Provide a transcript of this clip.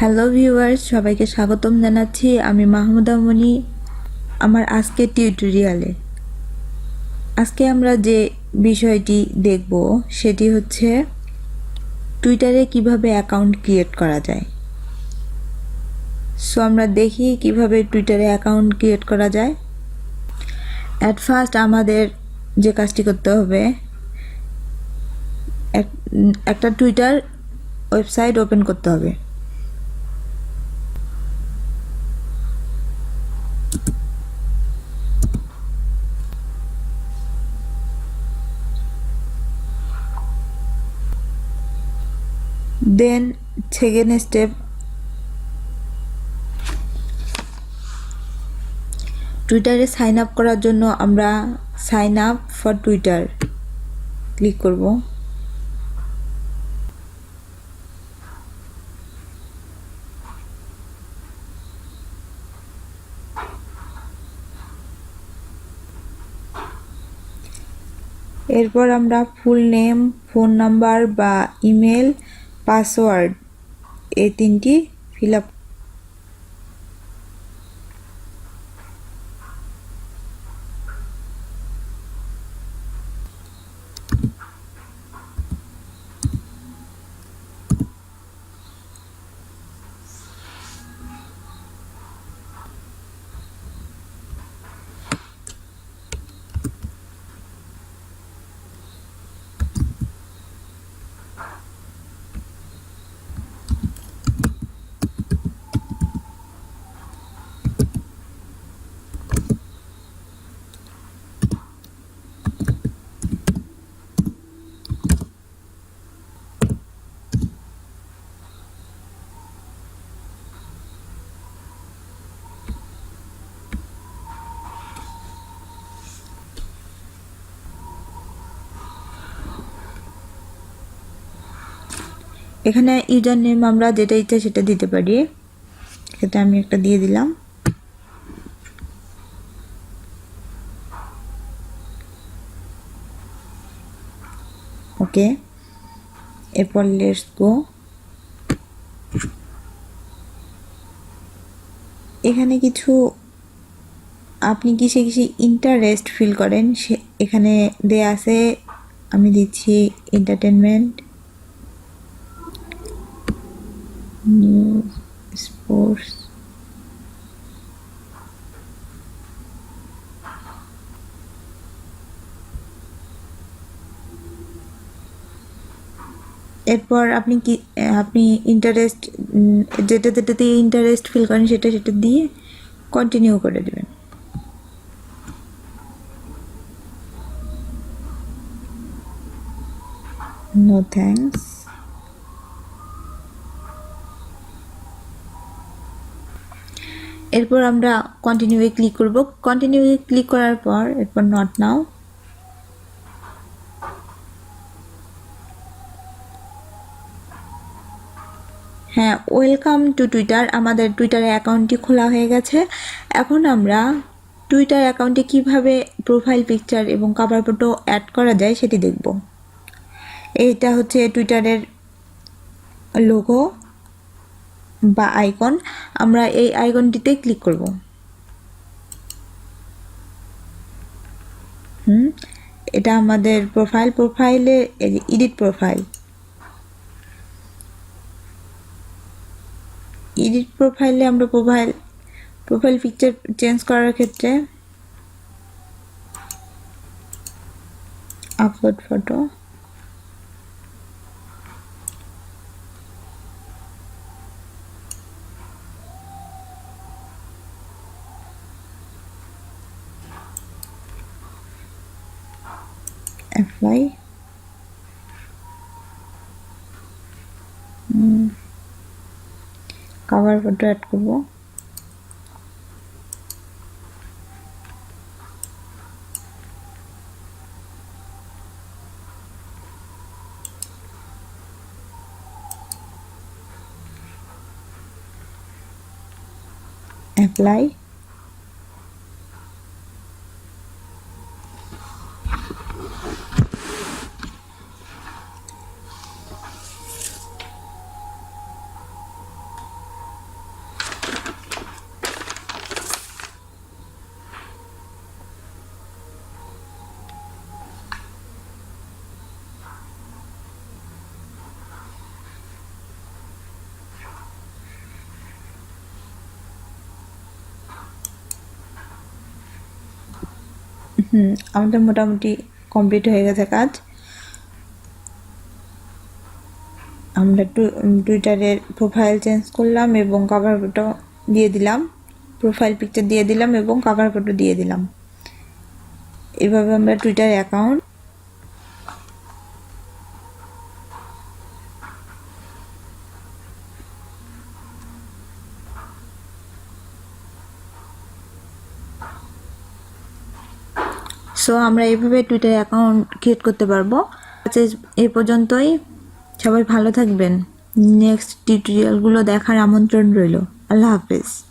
Hello viewers, সবাইকে স্বাগতম জানাচ্ছি। আমি মাহমুদা মনি আমার আজকের টিউটোরিয়ালে। আজকে আমরা যে বিষয়টি দেখব সেটি হচ্ছে টুইটারে কিভাবে অ্যাকাউন্ট ক্রিয়েট করা যায়। সো আমরা দেখি কিভাবে টুইটারে অ্যাকাউন্ট ক্রিয়েট করা যায়। অ্যাট ফার্স্ট আমাদের যে কাজটি করতে হবে, একটা টুইটার ওয়েবসাইট ওপেন করতে হবে। দেন সেকেন্ড স্টেপ, টুইটারে সাইন আপ করার জন্য আমরা sign up for Twitter click করব। এরপর আমরা ফুল নেম, ফোন নাম্বার বা ইমেল, পাসওয়ার্ড এই তিনটি ফিল আপ। এখানে ইউজার নেম আমরা যেটা ইচ্ছা সেটা দিতে পারি। এক্ষেত্রে আমি একটা দিয়ে দিলাম। ওকে, এরপর লেটস গো। এখানে কিছু আপনি কিসে কিসে ইন্টারেস্ট ফিল করেন সে এখানে দেয়া আছে। আমি দিচ্ছি এন্টারটেনমেন্ট, নিউজ, স্পোর্টস। এরপর আপনি ইন্টারেস্ট যেটাতে ইন্টারেস্ট ফিল করেন সেটা দিয়ে কন্টিনিউ করে দেবেন। No thanks. এরপর আমরা কন্টিনিউয়ে ক্লিক করব। কন্টিনিউয়ে ক্লিক করার পর এরপর নট নাও। হ্যাঁ, ওয়েলকাম টু টুইটার। আমাদের টুইটারে অ্যাকাউন্টটি খোলা হয়ে গেছে। এখন আমরা টুইটার অ্যাকাউন্টে কিভাবে প্রোফাইল পিকচার এবং কভার ফটো অ্যাড করা যায় সেটি দেখব। এইটা হচ্ছে টুইটারের লোগো বা আইকন। আমরা এই আইকনটিতে ক্লিক করব। এটা আমাদের প্রোফাইলে এডিট প্রোফাইলে আমরা প্রোফাইল পিকচার চেঞ্জ করার ক্ষেত্রে upload photo, apply, cover photo add করব। অ্যাপ্লাই, আমাদের মোটামুটি কমপ্লিট হয়ে গেছে কাজ। আমরা টুইটারের প্রোফাইল চেঞ্জ করলাম এবং কভার ফটো দিয়ে দিলাম, প্রোফাইল পিকচার দিয়ে দিলাম এবং কভার ফটো দিয়ে দিলাম। এভাবে আমরা টুইটার অ্যাকাউন্ট আমরা এইভাবে টুইটার অ্যাকাউন্ট ক্রিয়েট করতে পারবো। আচ্ছা, এই পর্যন্তই। সবাই ভালো থাকবেন। নেক্সট টিউটোরিয়ালগুলো দেখার আমন্ত্রণ রইল। আল্লাহ হাফেজ।